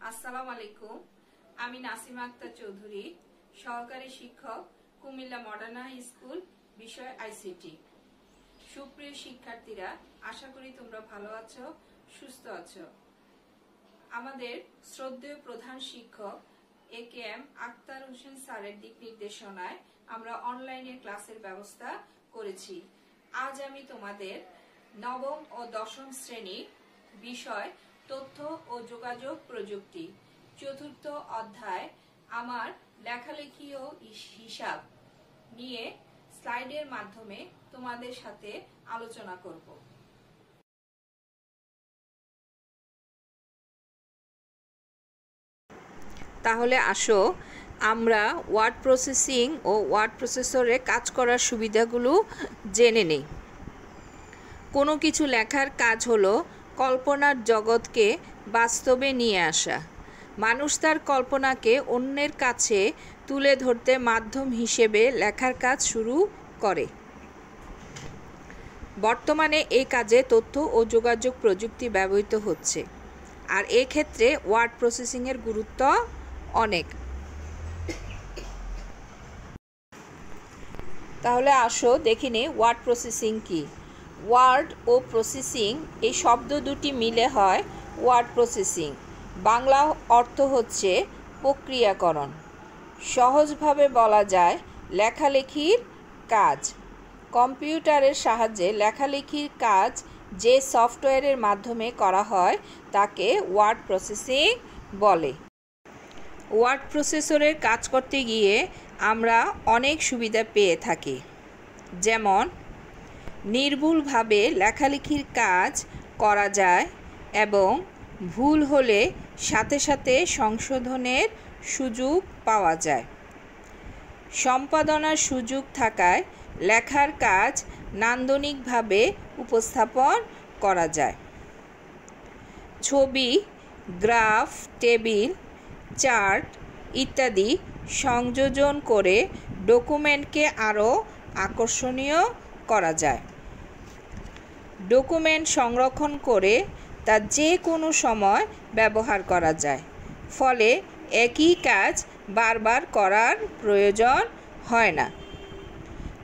আসসালামু আলাইকুম। আমি নাসিমা আক্তার চৌধুরী, সহকারী শিক্ষক, কুমিল্লা মডার্ন হাই স্কুল, বিষয় আইসিটি। সুপ্রিয় শিক্ষার্থীরা, আশা করি তোমরা ভালো আছো, সুস্থ আছো। আমাদের শ্রদ্ধেয় প্রধান শিক্ষক AKM আক্তার হোসেন স্যারের দিক নির্দেশনায় আমরা অনলাইনে ক্লাসের ব্যবস্থা করেছি। আজ আমি তোমাদের নবম ও দশম শ্রেণী বিষয় তথ্য ও যোগাযোগ প্রযুক্তি চতুর্থ অধ্যায় আমার লেখালেখি ও হিসাব নিয়ে স্লাইডের মাধ্যমে তোমাদের সাথে আলোচনা করব। তাহলে আসো আমরা ওয়ার্ড প্রসেসিং ও ওয়ার্ড প্রসেসরে কাজ করার সুবিধাগুলো জেনে নেই। কোনো কিছু লেখার কাজ হলো কল্পনার জগৎকে বাস্তবে নিয়ে আসা। মানুষ তার কল্পনাকে অন্যের কাছে তুলে ধরতে মাধ্যম হিসেবে লেখার কাজ শুরু করে। বর্তমানে এই কাজে তথ্য ও যোগাযোগ প্রযুক্তি ব্যবহৃত হচ্ছে, আর এক্ষেত্রে ওয়ার্ড প্রসেসিংয়ের গুরুত্ব অনেক। তাহলে আসো দেখি নে ওয়ার্ড প্রসেসিং কি। ওয়ার্ড ও প্রসেসিং এই শব্দ দুটি মিলে হয় ওয়ার্ড প্রসেসিং। বাংলা অর্থ হচ্ছে প্রক্রিয়াকরণ। সহজভাবে বলা যায় লেখালেখির কাজ। কম্পিউটারের সাহায্যে লেখালেখির কাজ যে সফটওয়্যারের মাধ্যমে করা হয় তাকে ওয়ার্ড প্রসেসিং বলে। ওয়ার্ড প্রসেসরের কাজ করতে গিয়ে আমরা অনেক সুবিধা পেয়ে থাকি, যেমন নির্ভুলভাবে লেখালেখির কাজ করা যায় এবং ভুল হলে সাথে সাথে সংশোধনের সুযোগ পাওয়া যায়। সম্পাদনার সুযোগ থাকায় লেখার কাজ নান্দনিকভাবে উপস্থাপন করা যায়। ছবি, গ্রাফ, টেবিল, চার্ট ইত্যাদি সংযোজন করে ডকুমেন্টকে আরও আকর্ষণীয় করা যায়। ডকুমেন্ট সংরক্ষণ করে তা যে কোনো সময় ব্যবহার করা যায়, ফলে একই কাজ বারবার করার প্রয়োজন হয় না।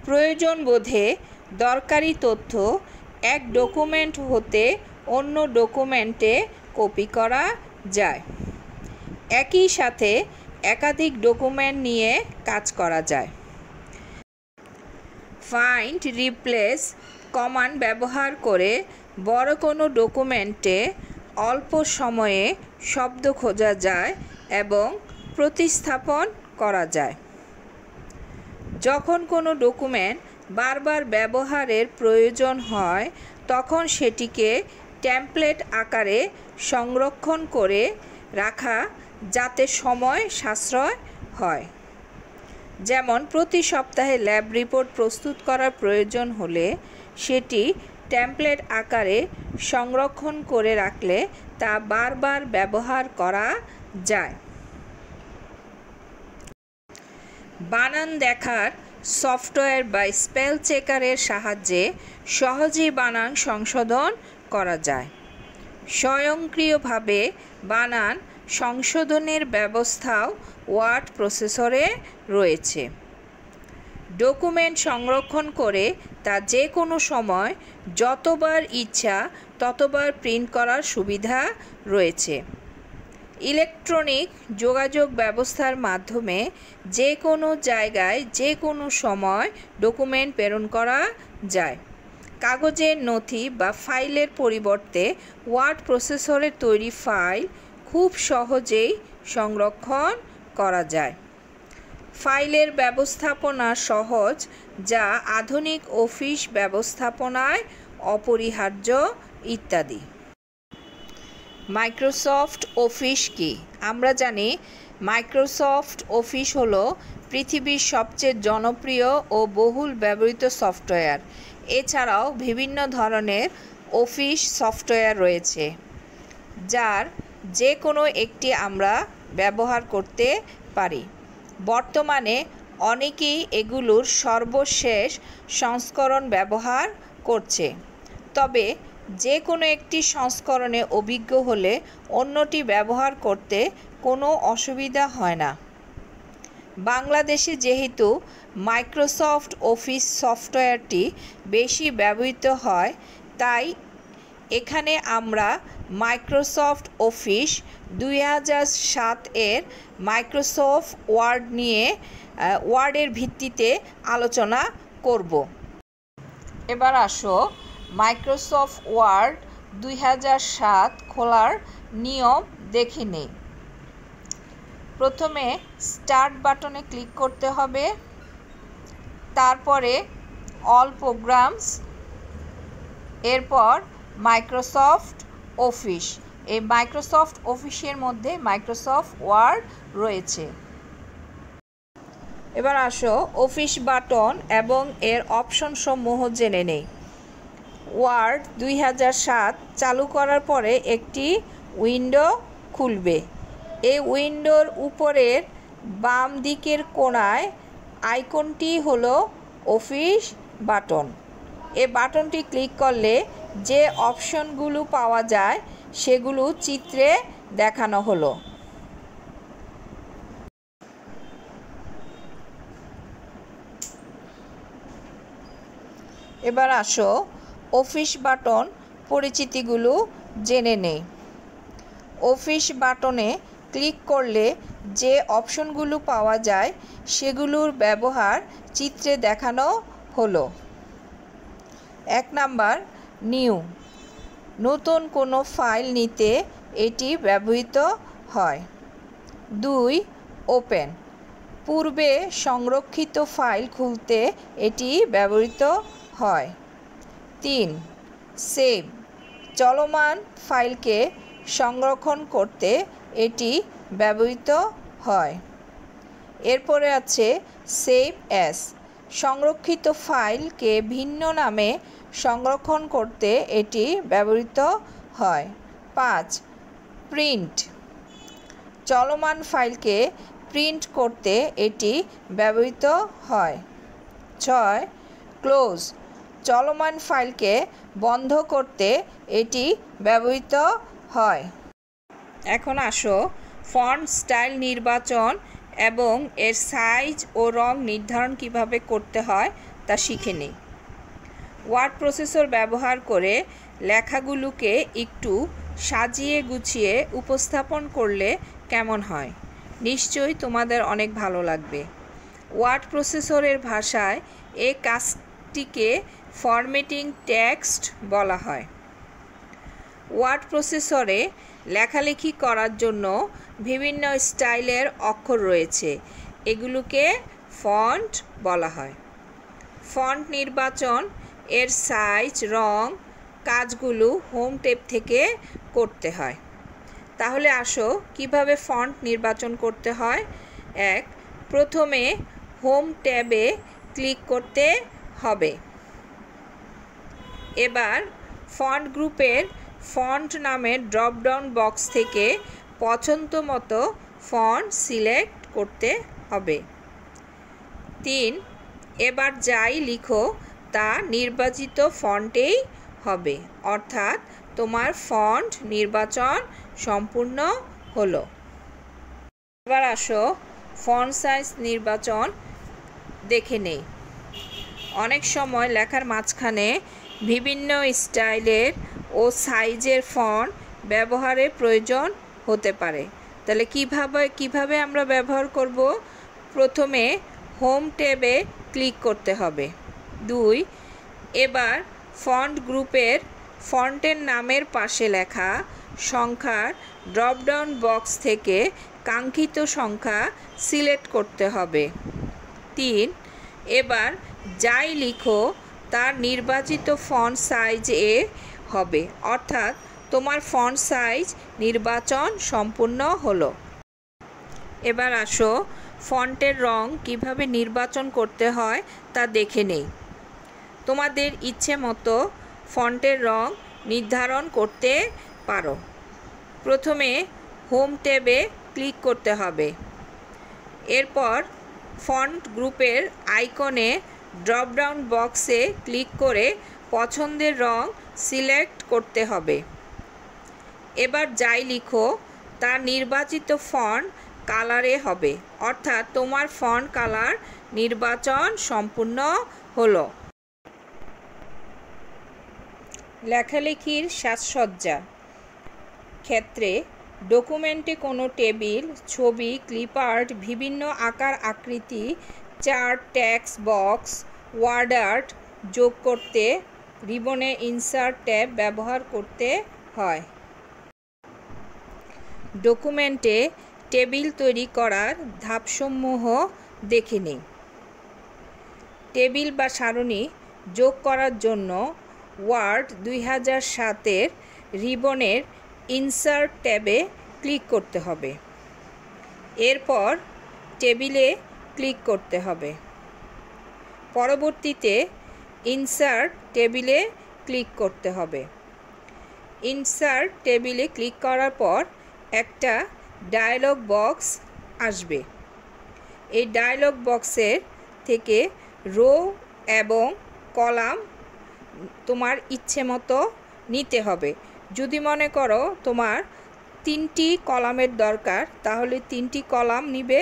প্রয়োজন বোধে দরকারি তথ্য এক ডকুমেন্ট হতে অন্য ডকুমেন্টে কপি করা যায়। একই সাথে একাধিক ডকুমেন্ট নিয়ে কাজ করা যায়। ফাইন্ড রিপ্লেস কমান্ড ব্যবহার করে বড় কোনো ডকুমেন্টে অল্প সময়ে শব্দ খোঁজা যায় এবং প্রতিস্থাপন করা যায়। যখন কোনো ডকুমেন্ট বারবার ব্যবহারের প্রয়োজন হয় তখন সেটিকে টেমপ্লেট আকারে সংরক্ষণ করে রাখা যাতে সময় সাশ্রয় হয়। যেমন প্রতি সপ্তাহে ল্যাব রিপোর্ট প্রস্তুত করার প্রয়োজন হলে সেটি টেমপ্লেট আকারে সংরক্ষণ করে রাখলে তা বারবার ব্যবহার করা যায়। বানান দেখার সফটওয়্যার বা স্পেল চেকারের সাহায্যে সহজেই বানান সংশোধন করা যায়। স্বয়ংক্রিয়ভাবে বানান সংশোধনের ব্যবস্থাও ওয়ার্ড প্রসেসরে রয়েছে। ডকুমেন্ট সংরক্ষণ করে তা যে কোনো সময় যতবার ইচ্ছা ততবার প্রিন্ট করার সুবিধা রয়েছে। ইলেকট্রনিক যোগাযোগ ব্যবস্থার মাধ্যমে যে কোনো জায়গায় যে কোনো সময় ডকুমেন্ট প্রেরণ করা যায়। কাগজের নথি বা ফাইলের পরিবর্তে ওয়ার্ড প্রসেসরের তৈরি ফাইল খুব সহজেই সংরক্ষণ করা যায়। ফাইলের ব্যবস্থাপনা সহজ, যা আধুনিক অফিস ব্যবস্থাপনায় অপরিহার্য ইত্যাদি। মাইক্রোসফট অফিস কি? আমরা জানি মাইক্রোসফট অফিস হলো পৃথিবীর সবচেয়ে জনপ্রিয় ও বহুল ব্যবহৃত সফটওয়্যার। এছাড়াও বিভিন্ন ধরনের অফিস সফটওয়্যার রয়েছে, যার যে কোনো একটি আমরা ব্যবহার করতে পারি। বর্তমানে অনেকেই এগুলোর সর্বশেষ সংস্করণ ব্যবহার করছে, তবে যে কোনো একটি সংস্করণে অভিজ্ঞ হলে অন্যটি ব্যবহার করতে কোনো অসুবিধা হয় না। বাংলাদেশে যেহেতু মাইক্রোসফট অফিস সফটওয়্যারটি বেশি ব্যবহৃত হয়, তাই এখানে আমরা মাইক্রোসফট অফিস 2007 এর মাইক্রোসফট ওয়ার্ড নিয়ে ওয়ার্ডের ভিত্তিতে আলোচনা করব। এবার আসো মাইক্রোসফট ওয়ার্ড 2007 খোলার নিয়ম দেখে নেই। প্রথমে স্টার্ট বাটনে ক্লিক করতে হবে, তারপরে অল প্রোগ্রামস, এরপর মাইক্রোসফট অফিস। এই মাইক্রোসফট অফিসের মধ্যে মাইক্রোসফট ওয়ার্ড রয়েছে। এবার আসো অফিস বাটন এবং এর অপশন সমূহ জেনে নেই। ওয়ার্ড 2007 চালু করার পরে একটি উইন্ডো খুলবে। এই উইন্ডোর উপরের বাম দিকের কোণায় আইকনটি হলো অফিস বাটন। এই বাটনটি ক্লিক করলে যে অপশনগুলো পাওয়া যায় সেগুলো চিত্রে দেখানো হলো। এবার আসো অফিস বাটন পরিচিতিগুলো জেনে নেই। অফিস বাটনে ক্লিক করলে যে অপশনগুলো পাওয়া যায় সেগুলোর ব্যবহার চিত্রে দেখানো হলো। 1 নাম্বার, নিউ, নতুন কোনো ফাইল নিতে এটি ব্যবহৃত হয়। 2, ওপেন, পূর্বে সংরক্ষিত ফাইল খুলতে এটি ব্যবহৃত হয়। 3, সেভ, চলমান ফাইলকে সংরক্ষণ করতে এটি ব্যবহৃত হয়। এরপরে আছে সেভ অ্যাজ, সংরক্ষিত ফাইলকে ভিন্ন নামে সংরক্ষণ করতে এটি ব্যবহৃত হয়। 5, প্রিন্ট, চলমান ফাইলকে প্রিন্ট করতে এটি ব্যবহৃত হয়। 6, ক্লোজ, চলমান ফাইলকে বন্ধ করতে এটি ব্যবহৃত হয়। এখন আসো ফন্ট স্টাইল নির্বাচন এবং এর সাইজ ও রং নির্ধারণ কিভাবে করতে হয় তা শিখে নিই। ওয়ার্ড প্রসেসর ব্যবহার করে লেখাগুলোকে একটু সাজিয়ে গুছিয়ে উপস্থাপন করলে কেমন হয়? নিশ্চয়ই তোমাদের অনেক ভালো লাগবে। ওয়ার্ড প্রসেসরের ভাষায় এই কাজটিকে ফরম্যাটিং টেক্সট বলা হয়। ওয়ার্ড প্রসেসরে লেখালেখি করার জন্য বিভিন্ন স্টাইলের অক্ষর রয়েছে, এগুলোকে ফন্ট বলা হয়। ফন্ট নির্বাচন, এর সাইজ, রং কাজগুলো হোম ট্যাব থেকে করতে হয়। তাহলে আসো কিভাবে ফন্ট নির্বাচন করতে হয়। 1, প্রথমে হোম ট্যাবে ক্লিক করতে হবে। এবার ফন্ট গ্রুপের ফন্ট নামের ড্রপডাউন বক্স থেকে পছন্দ মতো ফন্ট সিলেক্ট করতে হবে। 3, এবার যাই লিখো তা নির্বাচিত ফন্টেই হবে, অর্থাৎ তোমার ফন্ট নির্বাচন সম্পূর্ণ হলো। এবার আসো ফন্ট সাইজ নির্বাচন দেখে নেই। অনেক সময় লেখার মাঝখানে বিভিন্ন স্টাইলের ও সাইজের ফন্ট ব্যবহারের প্রয়োজন হতে পারে। তাহলে কিভাবে আমরা ব্যবহার করব? প্রথমে হোম ট্যাবে ক্লিক করতে হবে। 2, এবার ফন্ট গ্রুপের ফন্টের নামের পাশে লেখা সংখ্যার ড্রপডাউন বক্স থেকে কাঙ্ক্ষিত সংখ্যা সিলেক্ট করতে হবে। 3, এবার যাই লিখো তার নির্বাচিত ফন্ট সাইজ এ হবে, অর্থাৎ তোমার ফন্ট সাইজ নির্বাচন সম্পূর্ণ হলো। এবার আসো ফন্টের রং কিভাবে নির্বাচন করতে হয় তা দেখে নেই। তোমাদের ইচ্ছে মতো ফন্টের রং নির্ধারণ করতে পারো। প্রথমে হোম ট্যাবে ক্লিক করতে হবে। এরপর ফন্ট গ্রুপের আইকনে ড্রপডাউন বক্সে ক্লিক করে পছন্দের রং সিলেক্ট করতে হবে। এবার যাই লিখো তার নির্বাচিত ফন্ট কালারে হবে, অর্থাৎ তোমার ফন্ট কালার নির্বাচন সম্পূর্ণ হলো। লেখালেখির সাজসজ্জা ক্ষেত্রে ডকুমেন্টে কোনো টেবিল, ছবি, ক্লিপ আর্ট, বিভিন্ন আকার আকৃতি, chart, text box, word art যোগ করতে রিবনে ইনসার্ট ট্যাব ব্যবহার করতে হয়। ডকুমেন্টে টেবিল তৈরি করার ধাপসমূহ দেখে নিই। টেবিল বা সারণী যোগ করার জন্য ওয়ার্ড 2007-এর রিবনের ইনসার্ট ট্যাবে ক্লিক করতে হবে। এরপর টেবিলে ক্লিক করতে হবে। পরবর্তীতে ইনসার্ট টেবিলে ক্লিক করতে হবে। ইনসার্ট টেবিলে ক্লিক করার পর একটা ডায়লগ বক্স আসবে। এই ডায়লগ বক্সের থেকে রো এবং কলাম তোমার ইচ্ছে মতো নিতে হবে। যদি মনে করো তোমার 3টি কলামের দরকার তাহলে 3টি কলাম নিবে,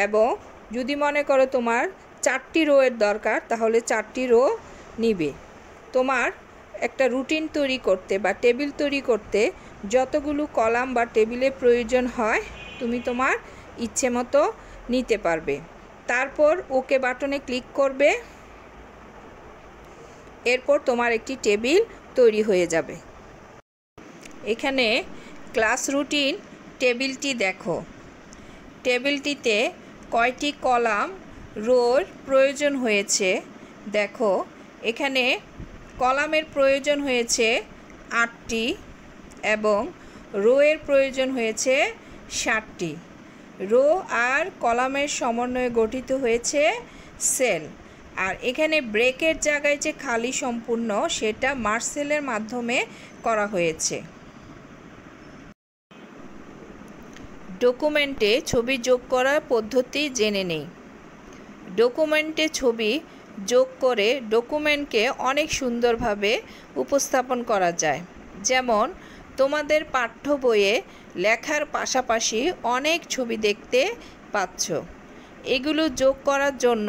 এবং যদি মনে করো তোমার 4টি রো এর দরকার তাহলে 4টি রো নিবে। তোমার একটা রুটিন তৈরি করতে বা টেবিল তৈরি করতে যতগুলো কলাম বা টেবিলের প্রয়োজন হয় তুমি তোমার ইচ্ছে মতো নিতে পারবে। তারপর ওকে বাটনে ক্লিক করবে। এরপর তোমার একটি টেবিল তৈরি হয়ে যাবে। এখানে ক্লাস রুটিন টেবিলটি দেখো। টেবিলটিতে কয়টি কলাম, রোর প্রয়োজন হয়েছে দেখো। এখানে কলামের প্রয়োজন হয়েছে 8টি এবং রোয়ের প্রয়োজন হয়েছে 7টি। রো আর কলামের সমন্বয়ে গঠিত হয়েছে সেল। আর এখানে ব্রেকের জায়গায় যে খালি সম্পূর্ণ সেটা মার্সেলের মাধ্যমে করা হয়েছে। ডকুমেন্টে ছবি যোগ করার পদ্ধতি জেনে নেই। ডকুমেন্টে ছবি যোগ করে ডকুমেন্টকে অনেক সুন্দরভাবে উপস্থাপন করা যায়। যেমন তোমাদের পাঠ্য বইয়ে লেখার পাশাপাশি অনেক ছবি দেখতে পাচ্ছ। এগুলো যোগ করার জন্য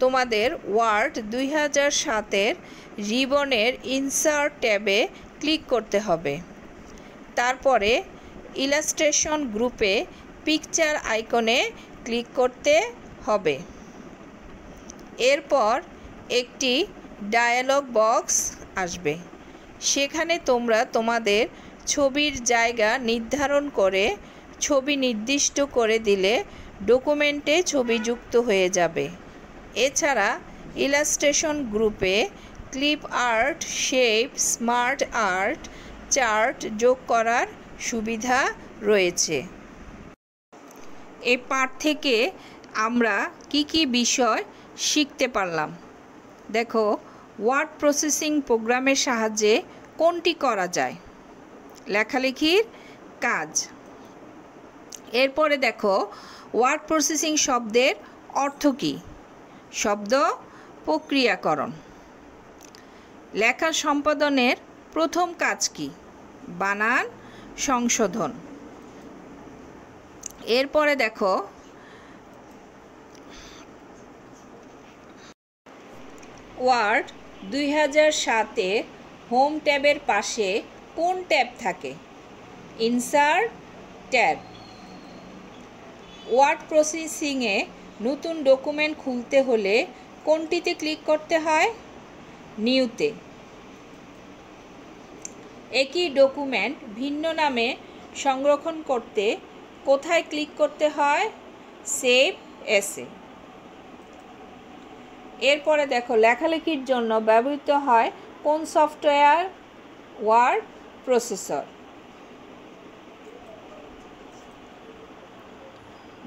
তোমাদের ওয়ার্ড 2007-এর রিবনের ইনসার্ট ট্যাবে ক্লিক করতে হবে। তারপরে ইলাস্ট্রেশন গ্রুপে পিকচার আইকনে ক্লিক করতে হবে। এরপর একটি ডায়ালগ বক্স আসবে। সেখানে তোমরা তোমাদের ছবির জায়গা নির্ধারণ করে ছবি নির্দিষ্ট করে দিলে ডকুমেন্টে ছবি যুক্ত হয়ে যাবে। এছাড়া ইলাস্ট্রেশন গ্রুপে clip art, shape, smart art, chart যোগ করার সুবিধা রয়েছে। এই পাঠ থেকে আমরা কি কি বিষয় শিখতে পারলাম দেখো। ওয়ার্ড প্রসেসিং প্রোগ্রামের সাহায্যে কোনটি করা যায়? লেখালেখির কাজ। এরপরে দেখো ওয়ার্ড প্রসেসিং শব্দের অর্থ কী? শব্দ প্রক্রিয়াকরণ। লেখা সম্পাদনের প্রথম কাজ কি? বানান সংশোধন। এরপরে দেখো ওয়ার্ড 2007-এ হোম ট্যাবের পাশে কোন ট্যাব থাকে? Insert tab. ওয়ার্ড প্রসেসিংয়ে নতুন ডকুমেন্ট খুলতে হলে কোনটিতে ক্লিক করতে হয়? নিউতে। একই ডকুমেন্ট ভিন্ন নামে সংরক্ষণ করতে কোথায় ক্লিক করতে হয়? সেভ এসে। এরপরে দেখো লেখালেখির জন্য ব্যবহৃত হয় কোন সফটওয়্যার? Word processor.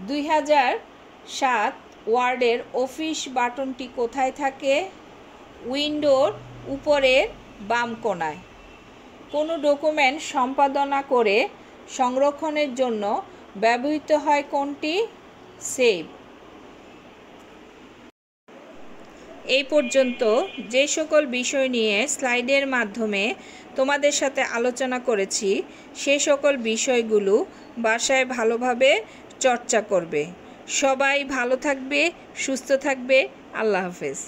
2007 ওয়ার্ডের অফিস বাটনটি কোথায় থাকে? উইন্ডোর উপরের বাম কোণায়। কোনো ডকুমেন্ট সম্পাদনা করে সংরক্ষণের জন্য ব্যবহৃত হয় কোনটি? সেভ। এই পর্যন্ত যে সকল বিষয় নিয়ে স্লাইডের মাধ্যমে তোমাদের সাথে আলোচনা করেছি সে সকল বিষয়গুলো বাসায় ভালোভাবে চর্চা করবে। সবাই ভালো থাকবে, সুস্থ থাকবে। আল্লাহ হাফেজ।